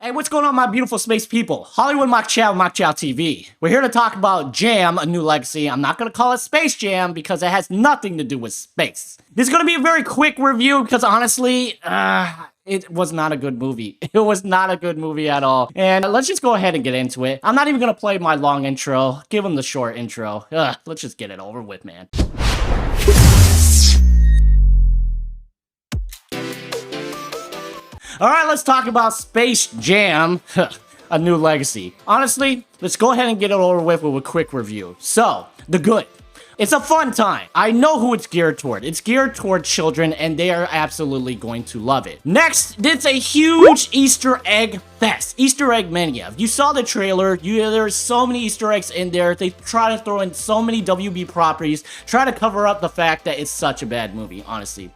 Hey, what's going on, my beautiful space people? Hollywood Mock Chow TV. We're here to talk about Jam, A New Legacy. I'm not going to call it Space Jam because it has nothing to do with space. This is going to be a very quick review because honestly, it was not a good movie. It was not a good movie at all. And let's just go ahead and get into it. I'm not even going to play my long intro. Give them the short intro. Let's just get it over with, man. Alright, let's talk about Space Jam, A New Legacy. Honestly, let's go ahead and get it over with a quick review. So, the good. It's a fun time. I know who it's geared toward. It's geared toward children, and they are absolutely going to love it. Next, it's a huge Easter egg fest. Easter egg mania. If you saw the trailer, there's so many Easter eggs in there. They try to throw in so many WB properties, try to cover up the fact that it's such a bad movie, honestly.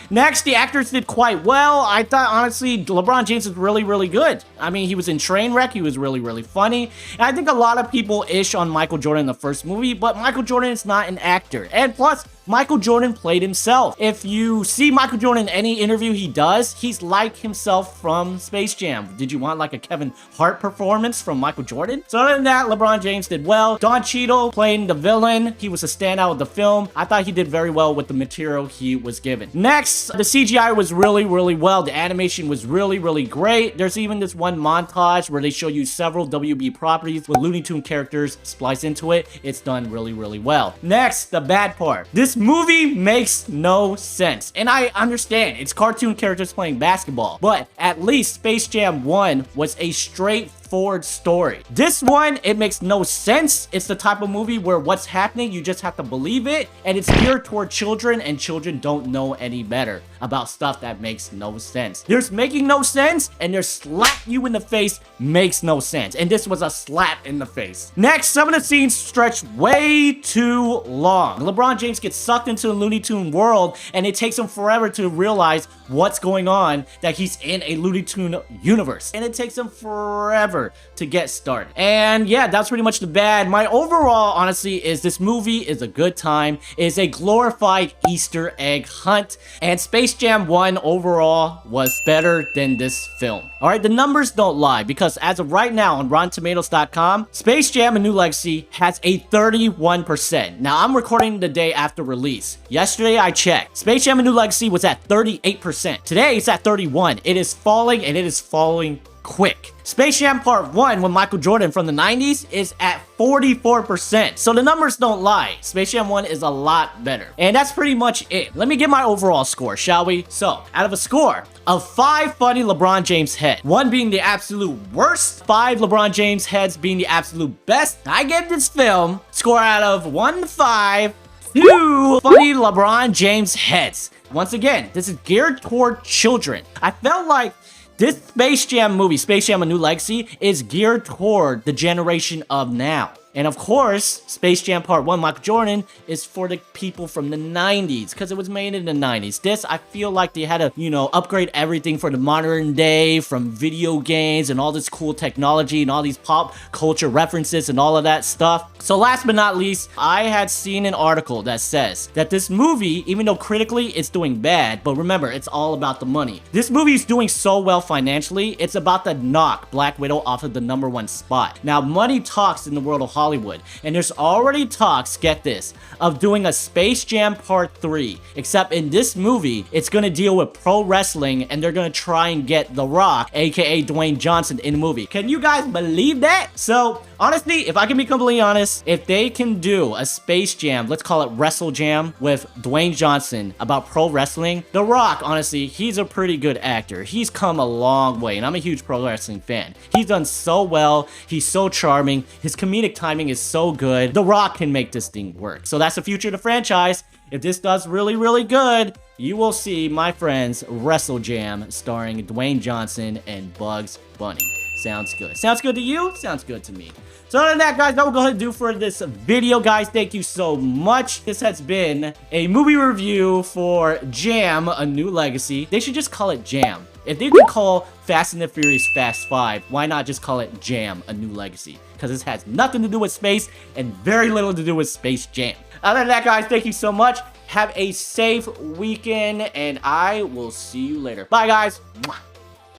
Next, the actors did quite well. I thought, honestly, LeBron James is really, really good. I mean, he was in Trainwreck. He was really, really funny. And I think a lot of people ish on Michael Jordan in the first movie, but Michael Jordan is not an actor. And plus, Michael Jordan played himself. If you see Michael Jordan in any interview he does, he's like himself from Space Jam. Did you want like a Kevin Hart performance from Michael Jordan? So other than that, LeBron James did well. Don Cheadle playing the villain. He was a standout of the film. I thought he did very well with the material he was given. Next, the CGI was really, really well. The animation was really, really great. There's even this one montage where they show you several WB properties with Looney Tunes characters spliced into it. It's done really, really well. Next, the bad part. This movie makes no sense. And I understand, it's cartoon characters playing basketball, but at least Space Jam 1 was a straightforward story. This one, it makes no sense. It's the type of movie where what's happening, you just have to believe it, and it's geared toward children, and children don't know any better about stuff that makes no sense. There's making no sense, and there's slap you in the face makes no sense, and this was a slap in the face. Next, some of the scenes stretch way too long. LeBron James gets sucked into the Looney Tune world, and it takes him forever to realize what's going on, that he's in a Looney Tune universe, and it takes him forever to get started. And yeah, that's pretty much the bad. My overall, honestly, is this movie is a good time. It's a glorified Easter egg hunt, and Space Jam 1 overall was better than this film. Alright, the numbers don't lie, because as of right now on RottenTomatoes.com, Space Jam: A New Legacy has a 31%. Now, I'm recording the day after release. Yesterday, I checked. Space Jam: A New Legacy was at 38%. Today, it's at 31%. It is falling, and it is falling quick. Space Jam Part 1 with Michael Jordan from the 90s is at 44%. So the numbers don't lie. Space Jam 1 is a lot better. And that's pretty much it. Let me get my overall score, shall we? So, out of a score of 5 funny LeBron James heads, 1 being the absolute worst, 5 LeBron James heads being the absolute best, I give this film score out of 1 to 5, 2 funny LeBron James heads. Once again, this is geared toward children. I felt like this Space Jam movie, Space Jam: A New Legacy, is geared toward the generation of now. And of course, Space Jam Part 1, Michael Jordan, is for the people from the 90s, because it was made in the 90s. This, I feel like they had to, upgrade everything for the modern day, from video games and all this cool technology and all these pop culture references and all of that stuff. So last but not least, I had seen an article that says that this movie, even though critically it's doing bad, but remember, it's all about the money. This movie is doing so well financially, it's about to knock Black Widow off of the #1 spot. Now, money talks in the world of Hollywood, and there's already talks, get this, of doing a Space Jam Part 3, except in this movie, it's gonna deal with pro wrestling, and they're gonna try and get The Rock, aka Dwayne Johnson, in the movie. Can you guys believe that? So, honestly, if I can be completely honest, if they can do a Space Jam, let's call it Wrestle Jam, with Dwayne Johnson about pro wrestling, The Rock, honestly, he's a pretty good actor. He's come a long way, and I'm a huge pro wrestling fan. He's done so well, he's so charming, his comedic timing is so good. The Rock can make this thing work. So that's the future of the franchise. If this does really, really good, you will see, my friends, Wrestle Jam starring Dwayne Johnson and Bugs Bunny. Sounds good. Sounds good to you? Sounds good to me. So other than that, guys, that will go ahead and do for this video, guys. Thank you so much. This has been a movie review for Jam: A New Legacy. They should just call it Jam. If they could call Fast and the Furious Fast 5, why not just call it Jam: A New Legacy? Because this has nothing to do with space and very little to do with Space Jam. Other than that, guys, thank you so much. Have a safe weekend, and I will see you later. Bye, guys. Mwah.